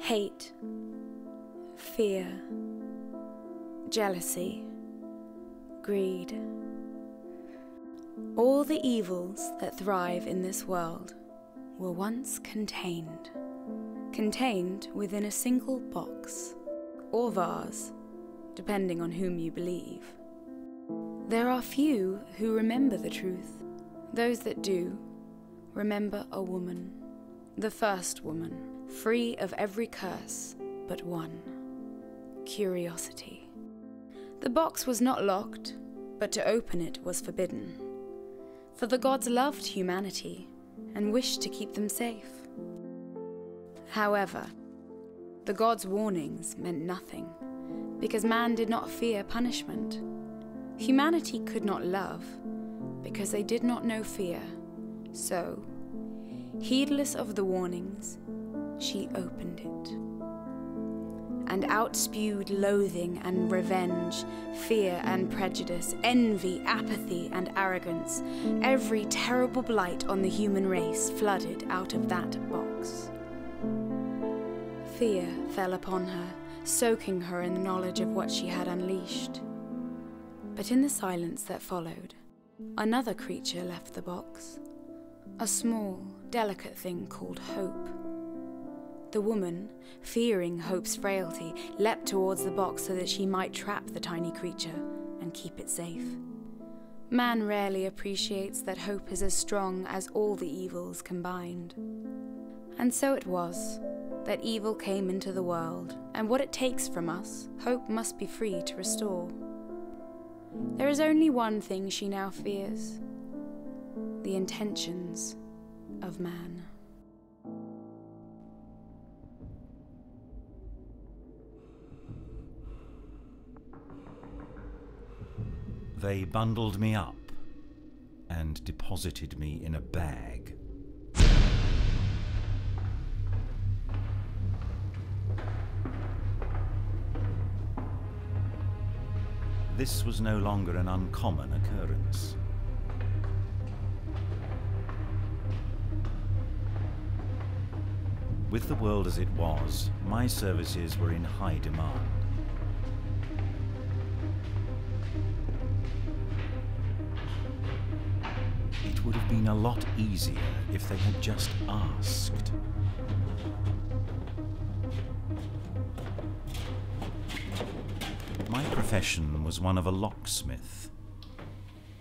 hate, fear, jealousy, greed. All the evils that thrive in this world were once contained within a single box, or vase, depending on whom you believe. There are few who remember the truth. Those that do remember a woman, the first woman, free of every curse but one: curiosity. The box was not locked, but to open it was forbidden. For the gods loved humanity and wished to keep them safe. However, the gods' warnings meant nothing, because man did not fear punishment. Humanity could not love, because they did not know fear. So, heedless of the warnings, she opened it. And out spewed loathing and revenge, fear and prejudice, envy, apathy and arrogance. Every terrible blight on the human race flooded out of that box. Fear fell upon her, soaking her in the knowledge of what she had unleashed. But in the silence that followed, another creature left the box. A small, delicate thing called hope. The woman, fearing hope's frailty, leapt towards the box so that she might trap the tiny creature and keep it safe. Man rarely appreciates that hope is as strong as all the evils combined. And so it was that evil came into the world, and what it takes from us, hope must be free to restore. There is only one thing she now fears: the intentions of man. They bundled me up and deposited me in a bag. This was no longer an uncommon occurrence. With the world as it was, my services were in high demand. It would have been a lot easier if they had just asked. My profession was one of a locksmith.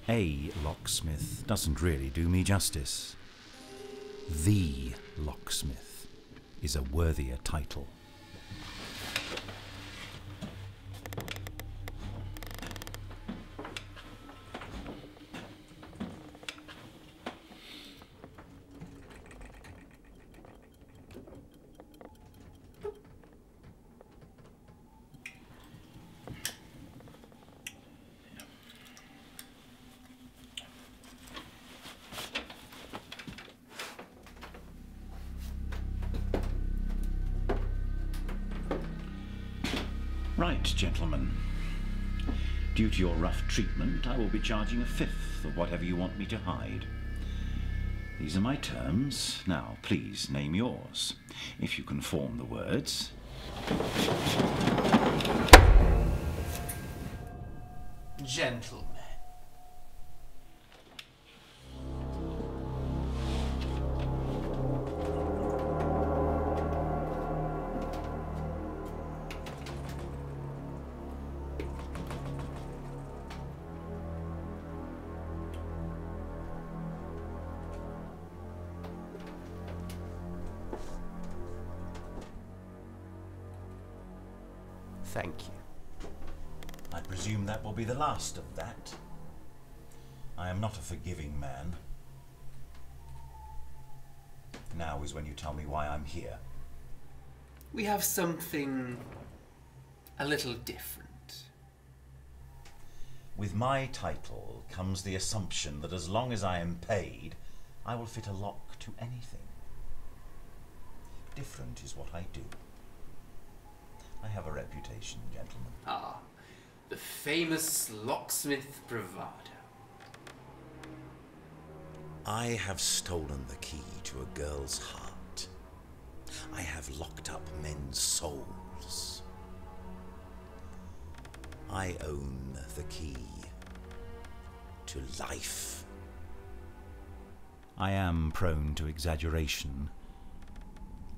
A locksmith doesn't really do me justice. The locksmith is a worthier title. Right, gentlemen. Due to your rough treatment, I will be charging a fifth of whatever you want me to hide. These are my terms. Now, please name yours, if you can form the words. Gentlemen. Thank you. I presume that will be the last of that. I am not a forgiving man. Now is when you tell me why I'm here. We have something a little different. With my title comes the assumption that as long as I am paid, I will fit a lock to anything. Different is what I do. I have a reputation, gentlemen. Ah, the famous locksmith bravado. I have stolen the key to a girl's heart. I have locked up men's souls. I own the key to life. I am prone to exaggeration.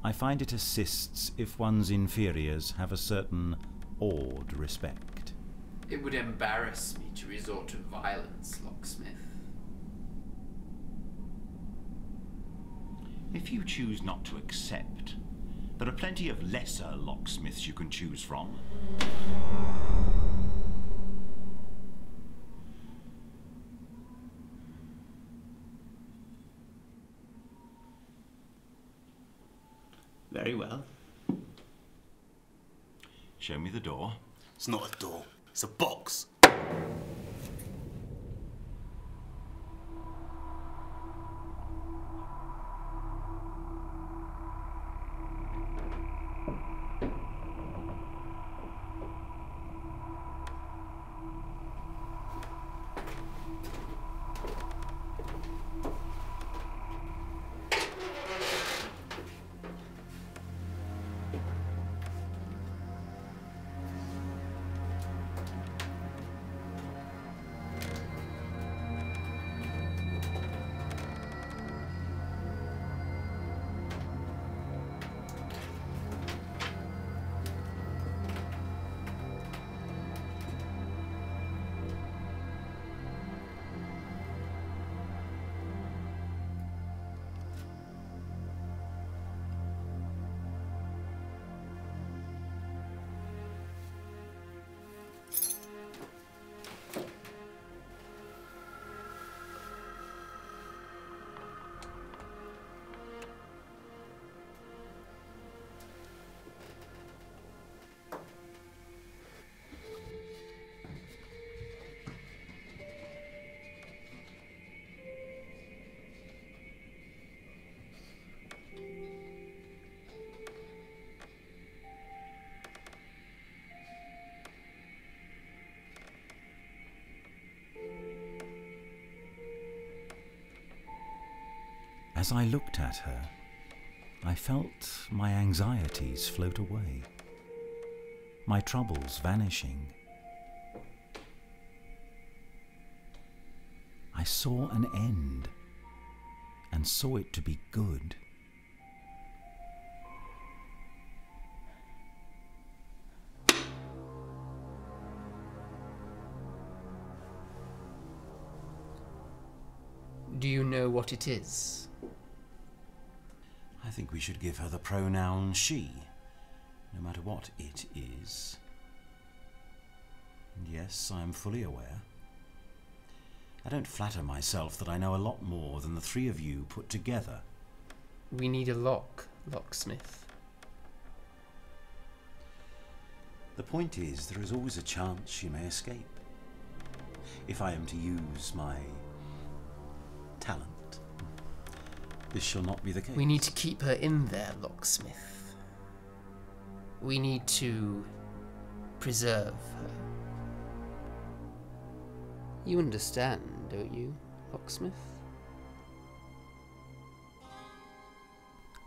I find it assists if one's inferiors have a certain awed respect. It would embarrass me to resort to violence, Locksmith. If you choose not to accept, there are plenty of lesser locksmiths you can choose from. Very well. Show me the door. It's not a door, it's a box. As I looked at her, I felt my anxieties float away, my troubles vanishing. I saw an end, and saw it to be good. Do you know what it is? I think we should give her the pronoun she, no matter what it is. And yes, I am fully aware. I don't flatter myself that I know a lot more than the three of you put together. We need a locksmith. The point is, there is always a chance she may escape. If I am to use my talent, this shall not be the case. We need to keep her in there, Locksmith. We need to preserve her. You understand, don't you, Locksmith?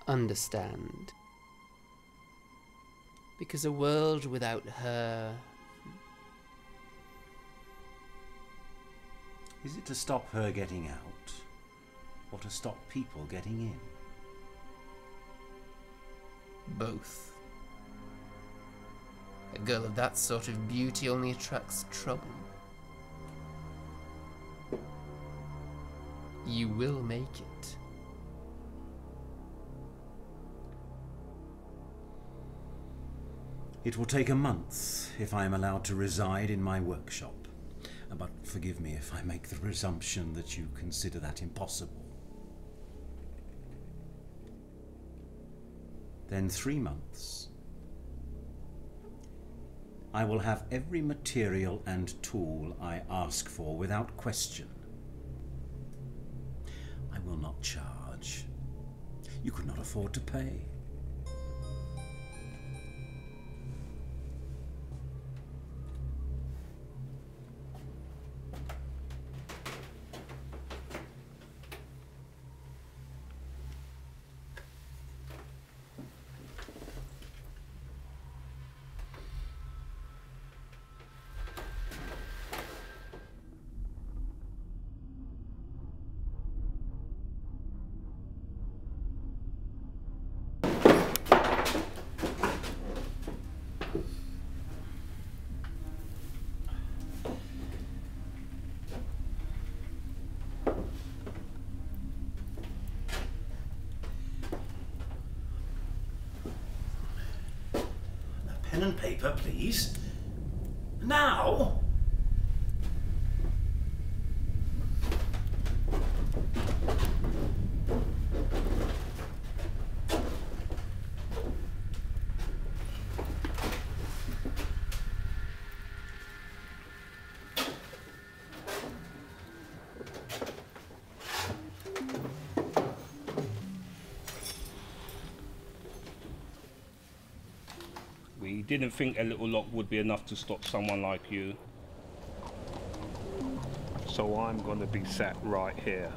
Understand. Because a world without her... Is it to stop her getting out, or to stop people getting in? Both. A girl of that sort of beauty only attracts trouble. You will make it. It will take a month if I am allowed to reside in my workshop. But forgive me if I make the presumption that you consider that impossible. Then 3 months. I will have every material and tool I ask for without question. I will not charge. You could not afford to pay. pen and paper, please? Now? We didn't think a little lock would be enough to stop someone like you. So I'm gonna be sat right here.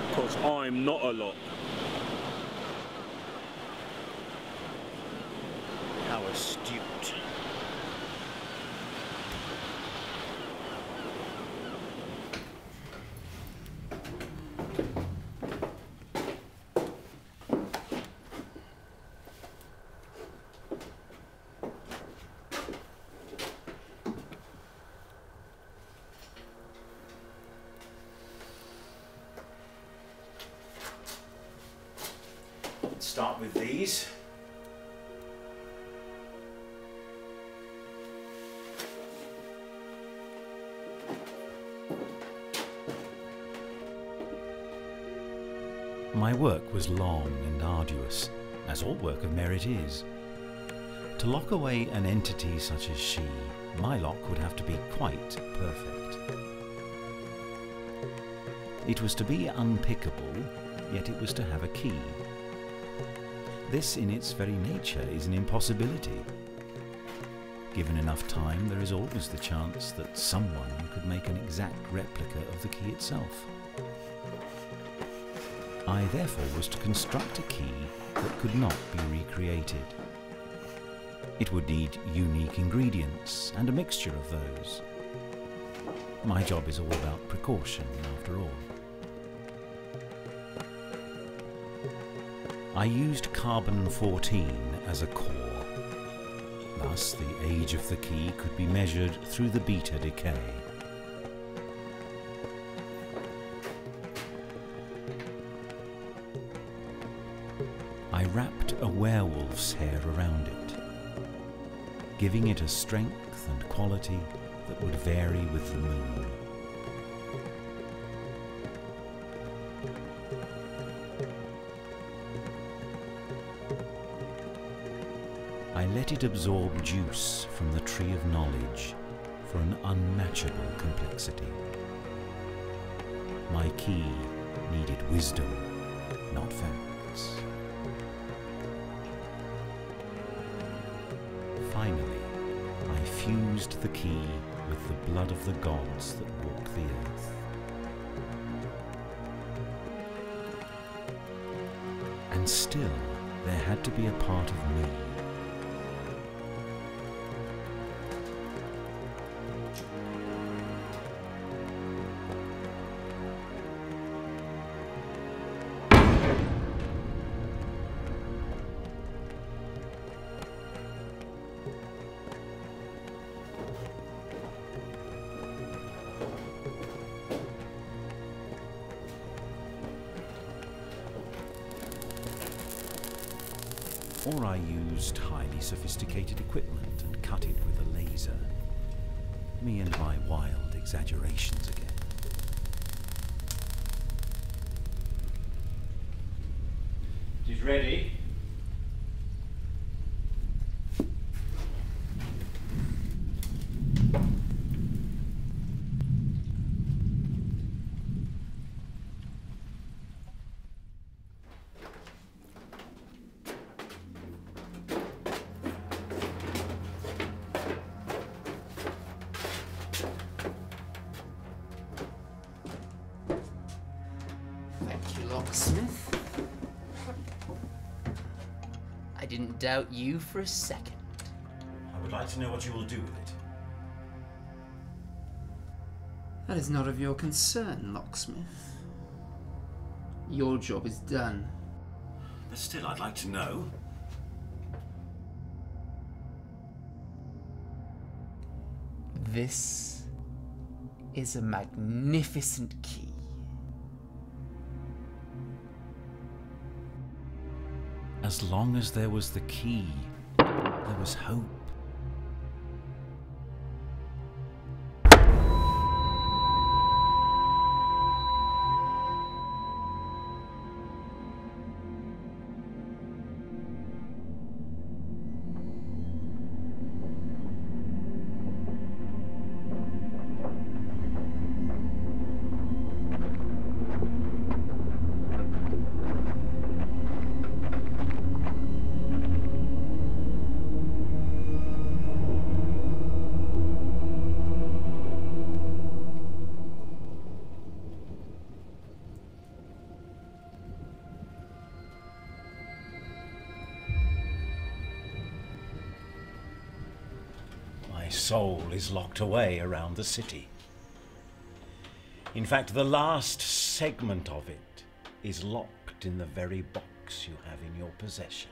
Because I'm not a lock. How astute. Let's start with these. My work was long and arduous, as all work of merit is. To lock away an entity such as she, my lock would have to be quite perfect. It was to be unpickable, yet it was to have a key. This in its very nature is an impossibility. Given enough time, there is always the chance that someone could make an exact replica of the key itself. I therefore was to construct a key that could not be recreated. It would need unique ingredients and a mixture of those. My job is all about precaution, after all. I used carbon-14 as a core. Thus, the age of the key could be measured through the beta decay. I wrapped a werewolf's hair around it, giving it a strength and quality that would vary with the moon. I let it absorb juice from the tree of knowledge for an unmatchable complexity. My key needed wisdom, not facts. Finally, I fused the key with the blood of the gods that walk the earth. And still, there had to be a part of me. Or I used highly sophisticated equipment and cut it with a laser. Me and my wild exaggerations again. It is ready. Locksmith. I didn't doubt you for a second. I would like to know what you will do with it. That is not of your concern, Locksmith. Your job is done. But still, I'd like to know. This is a magnificent key. As long as there was the key, there was hope. Soul is locked away around the city. In fact, the last segment of it is locked in the very box you have in your possession.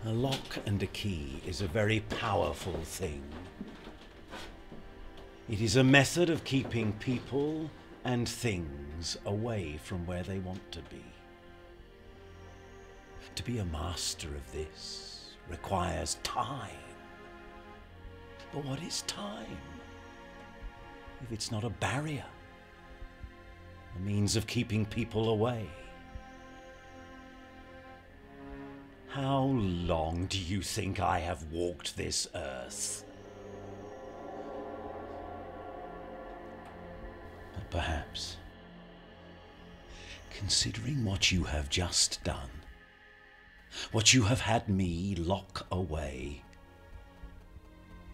A lock and a key is a very powerful thing. It is a method of keeping people and things away from where they want to be. To be a master of this requires time. But what is time if it's not a barrier, a means of keeping people away? How long do you think I have walked this earth? But perhaps, considering what you have just done, what you have had me lock away,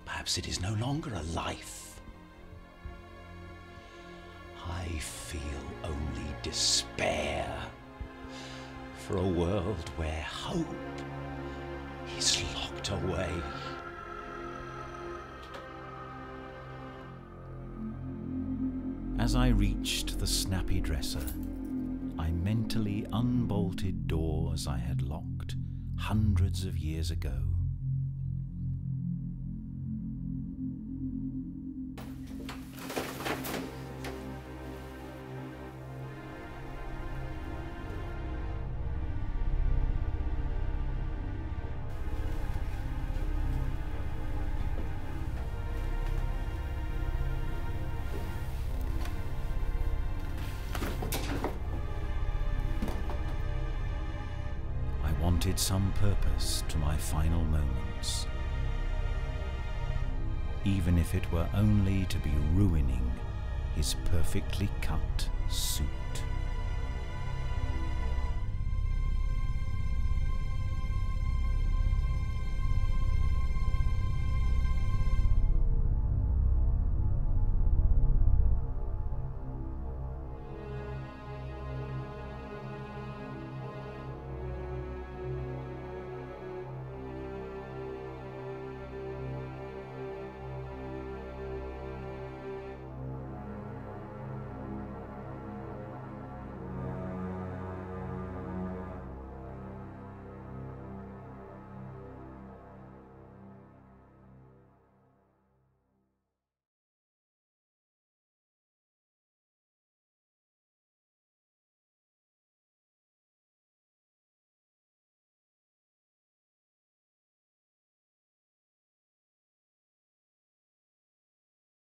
perhaps it is no longer a life. I feel only despair for a world where hope is locked away. As I reached the snappy dresser, I mentally unbolted doors I had locked hundreds of years ago. Some purpose to my final moments, even if it were only to be ruining his perfectly cut suit.